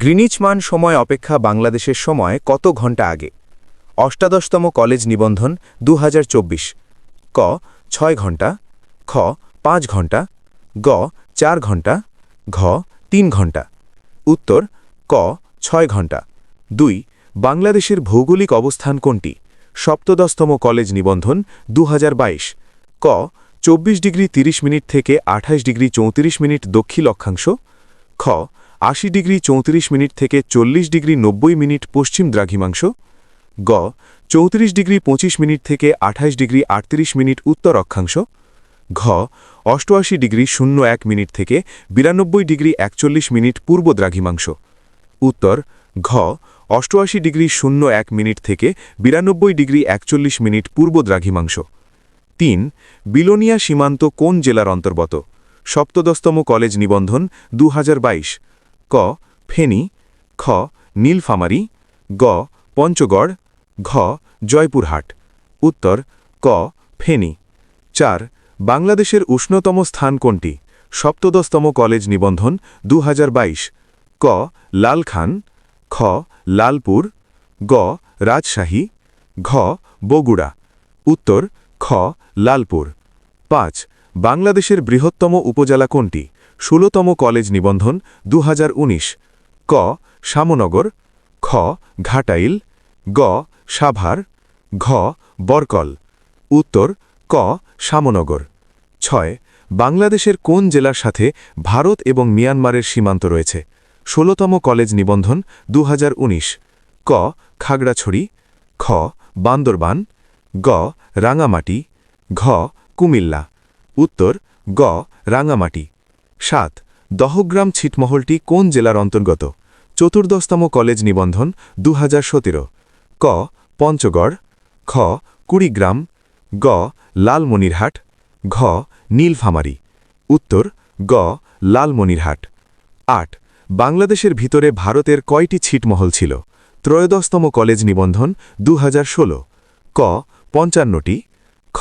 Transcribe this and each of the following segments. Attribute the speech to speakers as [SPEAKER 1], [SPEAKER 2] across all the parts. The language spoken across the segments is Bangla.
[SPEAKER 1] গ্রিনিচ মান সময় অপেক্ষা বাংলাদেশের সময় কত ঘন্টা আগে? অষ্টাদশতম কলেজ নিবন্ধন ২০২৪। ক ৬ ঘন্টা, খ ৫ ঘন্টা, গ ৪ ঘন্টা, ঘ ৩ ঘন্টা। উত্তর ক ৬ ঘন্টা। ২ বাংলাদেশের ভৌগোলিক অবস্থান কোনটি? সপ্তদশতম কলেজ নিবন্ধন ২০২২। ক 24°30' থেকে 28°34' দক্ষিণ অক্ষাংশ, খ 80°34' থেকে 40°90' পশ্চিম দ্রাঘিমাংশ, গ 34°25' থেকে 28°38' উত্তর অক্ষাংশ, ঘ 88°01' থেকে 92°41' পূর্ব দ্রাঘিমাংশ। উত্তর ঘ 88°01' থেকে 92°41' পূর্ব দ্রাঘিমাংশ। ৩ বিলোনিয়া সীমান্ত কোন জেলার অন্তর্গত? সপ্তদশতম কলেজ নিবন্ধন ২০২২। ক ফেনী, খ নীলফামারী, গ পঞ্চগড়, ঘ জয়পুরহাট। উত্তর ক ফেনী। ৪ বাংলাদেশের উষ্ণতম স্থান কোনটি? সপ্তদশতম কলেজ নিবন্ধন ২০২২। ক লালখান, খ লালপুর, গ রাজশাহী, ঘ বগুড়া। উত্তর খ লালপুর। ৫ বাংলাদেশের বৃহত্তম উপজেলা কোনটি? ১৬তম কলেজ নিবন্ধন ২০১৯। ক শামনগর, খ ঘাটাইল, গ সাভার, ঘ বরকল। উত্তর ক শামনগর। ৬ বাংলাদেশের কোন জেলার সাথে ভারত এবং মিয়ানমারের সীমান্ত রয়েছে? ১৬তম কলেজ নিবন্ধন ২০১৯। ক খাগড়াছড়ি, খ বান্দরবান, গ রাঙামাটি, ঘ কুমিল্লা। উত্তর গ রাঙামাটি। ৭ দহগ্রাম ছিটমহলটি কোন জেলার অন্তর্গত? চতুর্দশতম কলেজ নিবন্ধন ২০১৭। ক পঞ্চগড়, খ কুড়িগ্রাম, গ লালমনিরহাট, ঘ নীলফামারী। উত্তর গ লালমনিরহাট। ৮ বাংলাদেশের ভিতরে ভারতের কয়টি ছিটমহল ছিল? ত্রয়োদশতম কলেজ নিবন্ধন ২০১৬। ক ৫৫টি, খ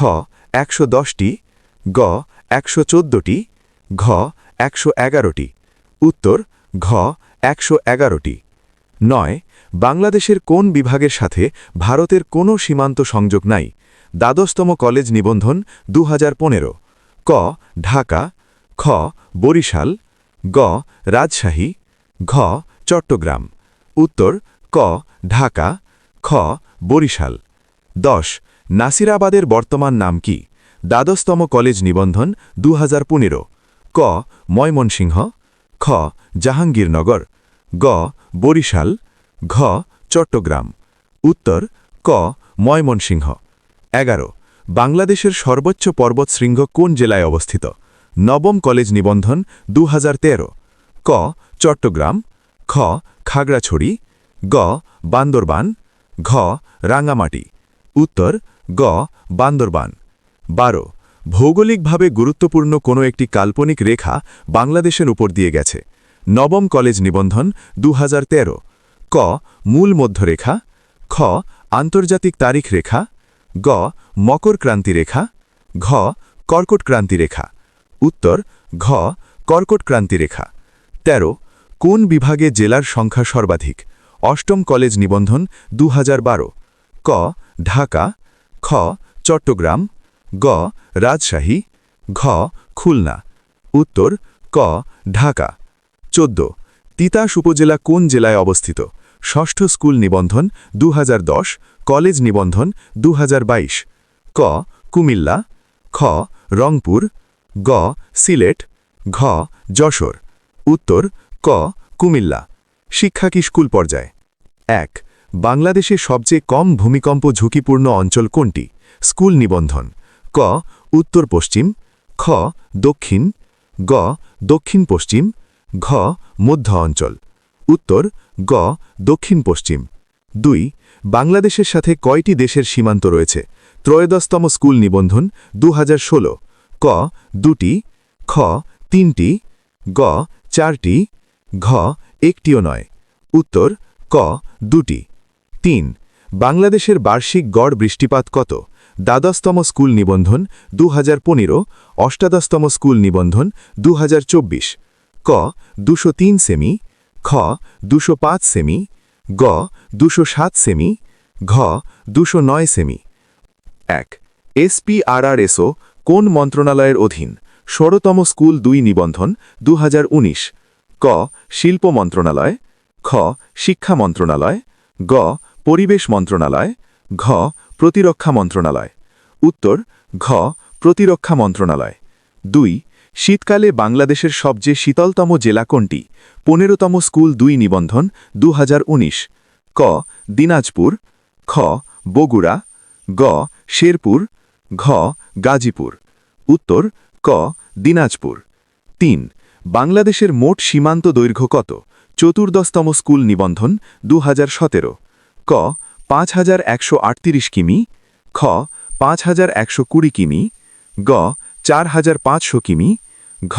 [SPEAKER 1] ১১০টি, গ ১১৪টি, ঘ ১১১টি। উত্তর ঘ ১১১টি। ৯ বাংলাদেশের কোন বিভাগের সাথে ভারতের কোনো সীমান্ত সংযোগ নাই? দ্বাদশতম কলেজ নিবন্ধন ২০১৫। ক ঢাকা, খ বরিশাল, গ রাজশাহী, ঘ চট্টগ্রাম। উত্তর ক ঢাকা, খ বরিশাল। ১০ নাসিরাবাদের বর্তমান নাম কি? দ্বাদশতম কলেজ নিবন্ধন ২০১৫। ক ময়মনসিংহ, খ জাহাঙ্গীরনগর, গ বরিশাল, ঘ চট্টগ্রাম। উত্তর ক ময়মনসিংহ। ১১ বাংলাদেশের সর্বোচ্চ পর্বতশৃঙ্গ কোন জেলায় অবস্থিত? নবম কলেজ নিবন্ধন ২০১৩। ক চট্টগ্রাম, খ খাগড়াছড়ি, গ বান্দরবান, ঘ রাঙামাটি। উত্তর গ বান্দরবান। ১২ ভৌগোলিকভাবে গুরুত্বপূর্ণ কোনো একটি কাল্পনিক রেখা বাংলাদেশের উপর দিয়ে গেছে। নবম কলেজ নিবন্ধন ২০১৩। ক মূল মধ্যরেখা, খ আন্তর্জাতিক তারিখ রেখা, গ মকর ক্রান্তি রেখা, ঘ কর্কট ক্রান্তি রেখা। উত্তর ঘ কর্কট ক্রান্তি রেখা। ১৩ কোন বিভাগে জেলার সংখ্যা সর্বাধিক? অষ্টম কলেজ নিবন্ধন ২০১২। ক ঢাকা, খ চট্টগ্রাম, গ রাজশাহী, ঘ খুলনা। উত্তর ক ঢাকা। ১৪ তিতাস উপজেলা কোন জেলায় অবস্থিত? ষষ্ঠ স্কুল নিবন্ধন ২০১০, কলেজ নিবন্ধন ২০২২। ক কুমিল্লা, খ রংপুর, গ সিলেট, ঘ যশোর। উত্তর ক কুমিল্লা। শিক্ষা কি স্কুল পর্যায়ে? ১ বাংলাদেশে সবচেয়ে কম ভূমিকম্প ঝুঁকিপূর্ণ অঞ্চল কোনটি? স্কুল নিবন্ধন। ক উত্তর পশ্চিম, খ দক্ষিণ, গ দক্ষিণ পশ্চিম, ঘ মধ্য অঞ্চল। উত্তর গ দক্ষিণ পশ্চিম। ২ বাংলাদেশের সাথে কয়টি দেশের সীমান্ত রয়েছে? ত্রয়োদশতম স্কুল নিবন্ধন ২০১৬। ক ২টি, খ ৩টি, গ ৪টি, ঘ ১টিও নয়। উত্তর ক ২টি। ৩ বাংলাদেশের বার্ষিক গড় বৃষ্টিপাত কত? দ্বাদশতম স্কুল নিবন্ধন ২০১৫, অষ্টাদশতম স্কুল নিবন্ধন ২০২৪। ক ২০৩ সেমি, খ 205 সেমি, গ 207 সেমি, ঘ 209 সেমি। 1 এসপিআরআরএসও কোন মন্ত্রণালয়ের অধীন? 16তম স্কুল 2 নিবন্ধন 2019। ক শিল্প মন্ত্রণালয়, খ শিক্ষা মন্ত্রণালয়, গ পরিবেশ মন্ত্রণালয়, ঘ প্রতিরক্ষা মন্ত্রণালয়। উত্তর ঘ প্রতিরক্ষা মন্ত্রণালয়। 2 শীতকালে বাংলাদেশের সবচেয়ে শীতলতম জেলা কোনটি? 15তম স্কুল 2 নিবন্ধন 2019। ক দিনাজপুর, খ বগুড়া, গ শেরপুর, ঘ গাজীপুর। উত্তর ক দিনাজপুর। 3 বাংলাদেশের মোট সীমান্ত দৈর্ঘ্য কত? 14তম স্কুল নিবন্ধন 2017। ক 5138 কিমি, খ 5120 কিমি, গ 4500 কিমি, ঘ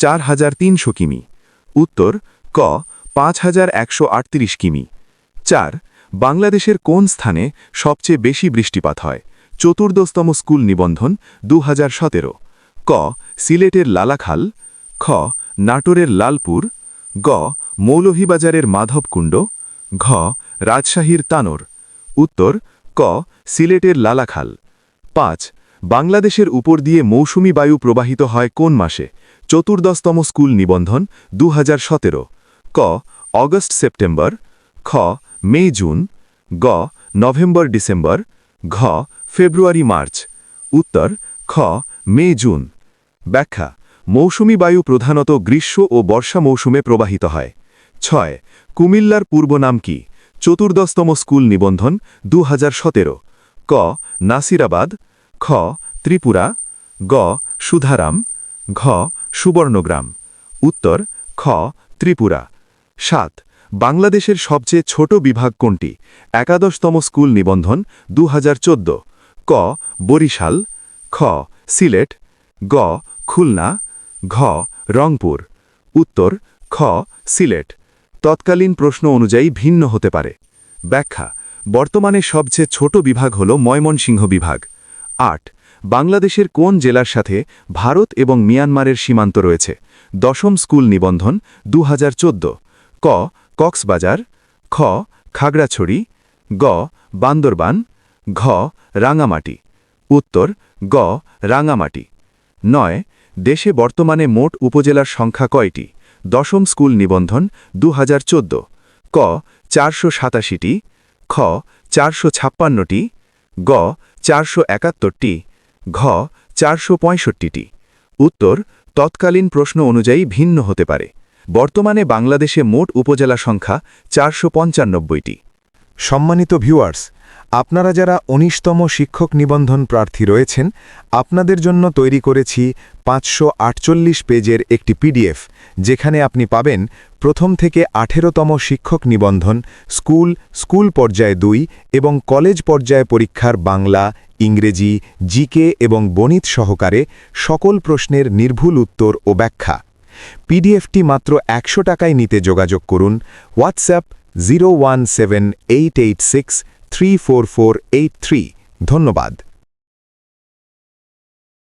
[SPEAKER 1] 4300 কিমি। উত্তর ক 5138 কিমি। 4 বাংলাদেশের কোন স্থানে সবচেয়ে বেশি বৃষ্টিপাত হয়? 14তম স্কুল নিবন্ধন 2017। ক সিলেটের লালাখাল, খ নাটোরের লালপুর, গ মৌলভীবাজারের মাধবকুণ্ড, ঘ রাজশাহীর তানোর। উত্তর ক সিলেটের লালাখাল। 5 বাংলাদেশের উপর দিয়ে মৌসুমী বায়ু প্রবাহিত হয় কোন মাসে? 14তম স্কুল নিবন্ধন 2017। ক অগস্ট সেপ্টেম্বর, খ মে জুন, গ নভেম্বর ডিসেম্বর, ঘ ফেব্রুয়ারি মার্চ। উত্তর খ মে জুন। ব্যাখ্যা মৌসুমী বায়ু প্রধানত গ্রীষ্ম ও বর্ষা মৌসুমে প্রবাহিত হয়। 6 কুমিল্লার পূর্ব নাম কি? 14তম স্কুল নিবন্ধন 2017। ক নাসিরাবাদ, খ ত্রিপুরা, গ সুধারাম, ঘ সুবর্ণগ্রাম। উত্তর খ ত্রিপুরা। 7 বাংলাদেশের সবচেয়ে ছোট বিভাগ কোনটি? 11তম স্কুল নিবন্ধন 2014। ক বরিশাল, খ সিলেট, গ খুলনা, ঘ রংপুর। উত্তর খ সিলেট। তৎকালীন প্রশ্ন অনুযায়ী ভিন্ন হতে পারে। ব্যাখ্যা বর্তমানে সবচেয়ে ছোট বিভাগ হল ময়মনসিংহ বিভাগ। 8 বাংলাদেশের কোন জেলার সাথে ভারত এবং মিয়ানমারের সীমান্ত রয়েছে? 10ম স্কুল নিবন্ধন 2014। ক কক্সবাজার, খ খাগড়াছড়ি, গ বান্দরবান, ঘ রাঙামাটি। উত্তর গ রাঙামাটি। 9 দেশে বর্তমানে মোট উপজেলার সংখ্যা কয়টি? 10ম স্কুল নিবন্ধন 2014। ক 487টি, খ 456টি, গ 471টি, ঘ 465টি। উত্তর তৎকালীন প্রশ্ন অনুযায়ী ভিন্ন হতে পারে। বর্তমানে বাংলাদেশে মোট উপজেলা সংখ্যা 495টি।
[SPEAKER 2] সম্মানিত ভিউয়ার্স, আপনারা যারা 19তম শিক্ষক নিবন্ধন প্রার্থী রয়েছেন, আপনাদের জন্য তৈরি করেছি 548 পেজের একটি পিডিএফ, যেখানে আপনি পাবেন প্রথম থেকে 18তম শিক্ষক নিবন্ধন স্কুল পর্যায়ে 2 এবং কলেজ পর্যায়ে পরীক্ষার বাংলা, ইংরেজি, জিকে এবং গণিত সহকারে সকল প্রশ্নের নির্ভুল উত্তর ও ব্যাখ্যা। পিডিএফটি মাত্র 100 টাকায় নিতে যোগাযোগ করুন হোয়াটসঅ্যাপ 017886344483। ধন্যবাদ।